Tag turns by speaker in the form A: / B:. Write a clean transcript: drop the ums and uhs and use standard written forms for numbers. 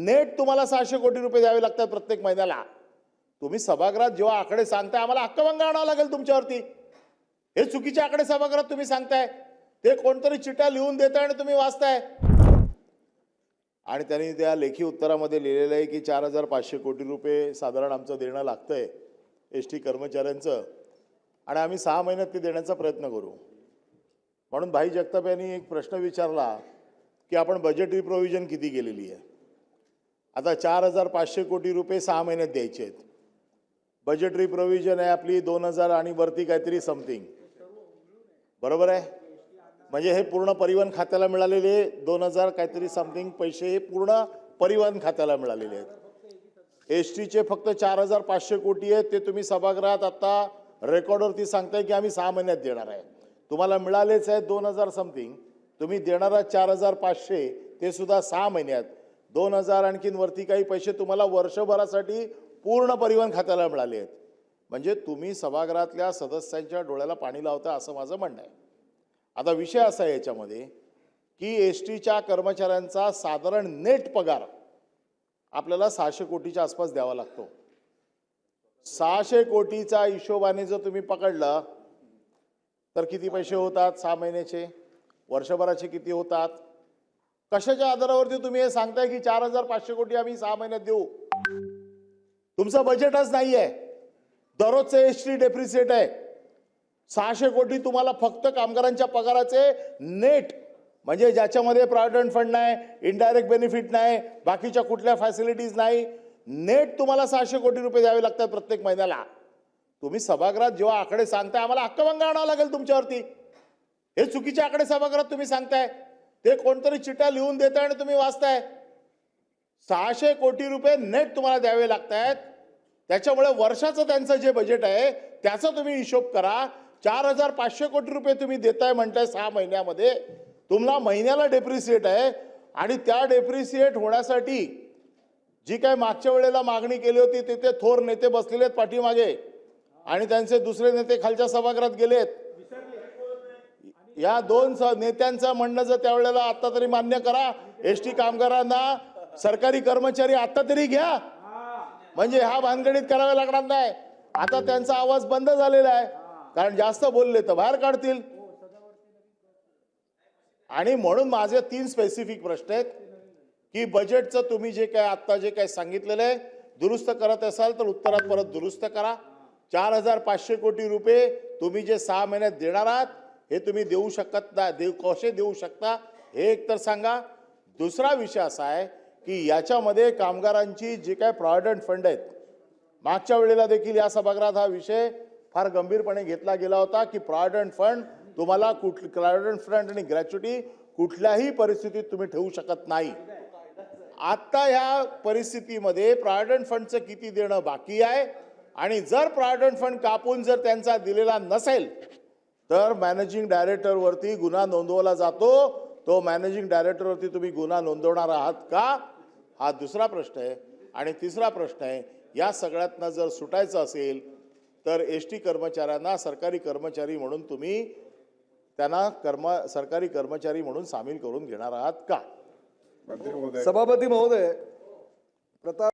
A: Net तुम्हाला 600 कोटी रुपये द्यावे लागतात प्रत्येक महिन्याला। तुम्ही सभागृहात जेव्हा आकडे सांगताय आम्हाला हक्कभंग आणावा लागेल तुमच्यावरती। हे चुकीचे आकडे सभागृहात तुम्ही सांगताय, ते कोणतरी चिठ्ठ्या लिहून देताय आणि तुम्ही वाचताय। आणि त्यांनी त्या लेखी उत्तरामध्ये लिहिलेलं आहे की 4500 कोटी रुपये साधारण आमचं देणं लागतंय एसटी कर्मचाऱ्यांचं, आणि आम्ही 6 महिन्यात ते देण्याचा प्रयत्न करू। म्हणून भाई जगताप यांनी एक प्रश्न विचारला की आपण बजेटरी प्रोव्हिजन किती केलेली आहे। आता 4500 कोटी रुपये 6 महिन्यात द्यायचे आहेत। बजेटरी प्रोव्हिजन आहे आपली 2000 आणि वरती काहीतरी समथिंग, बरोबर आहे। म्हणजे हे पूर्ण परिवहन खात्याला मिळालेले 2000 काहीतरी समथिंग पैसे हे पूर्ण परिवहन खात्याला मिळालेले आहेत। एसटीचे फक्त 4500 कोटी आहेत, ते तुम्ही सभागृहात आता रेकॉर्डवरती सांगताय की आम्ही 6 महिन्यात देणार आहे। तुम्हाला मिळालेच आहे 2000 समथिंग, तुम्ही देणारा 4500 ते सुद्धा 6 महिन्यात। 2000 आणखीन वरती काही पैसे तुम्हाला वर्षभरासाठी पूर्ण परिवहन खात्याला मिळाले आहेत। म्हणजे तुम्ही सभागृहातल्या सदस्यांच्या डोळ्याला पाणी लावता असं माझं म्हणणं आहे। आता विषय असा आहे याच्यामध्ये की एसटीच्या कर्मचाऱ्यांचा साधारण नेट पगार आपल्याला 600 कोटीच्या आसपास द्यावा लागतो। 600 कोटीचा हिशोबाने जर तुम्ही पकडलं तर किती पैसे होतात 6 महिन्याचे, वर्षभराचे किती होतात? कशाच्या आधारावरती तुम्ही हे सांगताय की 4500 कोटी आम्ही 6 महिन्यात देऊ? तुमचं बजेटच नाहीये। दररोजचे एसटी डेप्रिसिएट आहे 600 कोटी। तुम्हाला फक्त कामगारांच्या पगाराचे नेट, म्हणजे ज्याच्यामध्ये प्रॉव्हिडंट फंड नाही, इनडायरेक्ट बेनिफिट नाही, बाकीच्या कुठल्या फॅसिलिटीज नाही, नेट तुम्हाला 600 कोटी रुपये द्यावे लागतात प्रत्येक महिन्याला। तुम्ही सभागृहात जेव्हा आकडे सांगताय आम्हाला हक्कभंग आणावा लागेल तुमच्यावरती। हे चुकीचे आकडे सभागृहात तुम्ही सांगताय, ते कोणतरी चिठ्ठ्या लिहून देताय आणि तुम्ही वाचताय। 600 कोटी रुपये नेट तुम्हाला द्यावे लागतात। त्याच्यामुळे वर्षाचं त्यांचं जे बजेट आहे त्याचा तुम्ही हिशोब करा। 4500 कोटी रुपये तुम्ही देताय म्हणताय 6 महिन्यामध्ये, तुम्हाला महिन्याला डेप्रिसिएट आहे, आणि त्या डेप्रिसिएट होण्यासाठी जी काय मागच्या वेळेला मागणी केली होती तिथे थोर नेते बसलेले आहेत पाठीमागे, आणि त्यांचे दुसरे नेते खालच्या सभागृहात गेलेत। या दोन नेत्यांचं म्हणणं जर त्यावेळेला आता तरी मान्य करा, एसटी कामगारांना सरकारी कर्मचारी आता तरी घ्या, म्हणजे ह्या भानगडीत करावे लागणार नाही। आता त्यांचा आवाज बंद झालेला आहे, कारण जास्त बोलले तर बाहेर काढतील। आणि म्हणून माझे 3 स्पेसिफिक प्रश्न आहेत की बजेटचं तुम्ही जे काय आता जे काय सांगितलेलं आहे दुरुस्त करत असाल तर उत्तरात परत दुरुस्त करा। 4500 कोटी रुपये तुम्ही जे 6 महिन्यात देणार आहात हे तुम्ही देऊ शकत नाही, कसे देऊ शकता हे एक तर सांगा। दुसरा विषय असा आहे की याच्यामध्ये कामगारांची जे काय प्रॉव्हिडंट फंड आहेत, मागच्या वेळेला देखील या सभागृहात हा विषय फार गंभीरपणे घेतला गेला होता की प्रॉव्हिडंट फंड तुम्हाला प्रॉव्हिडंट फंड आणि ग्रॅच्युटी कुठल्याही परिस्थितीत तुम्ही ठेवू शकत नाही। आता ह्या परिस्थितीमध्ये प्रॉव्हिडंट फंडचं किती देणं बाकी आहे, आणि जर प्रॉव्हिडंट फंड कापून जर त्यांचा दिलेला नसेल तर मॅनेजिंग डायरेक्टर वरती गुन्हा नोंदवला जातो। तो मॅनेजिंग डायरेक्टर वरती तुम्ही गुन्हा नोंदवणार आहात का, हा दुसरा प्रश्न आहे। आणि तिसरा प्रश्न आहे, या सगळ्यातनं जर सुटायचं असेल तर एसटी कर्मचाऱ्यांना सरकारी कर्मचारी म्हणून तुम्ही त्यांना सरकारी कर्मचारी म्हणून सामील करून घेणार आहात का?
B: सभापती महोदय, प्रताप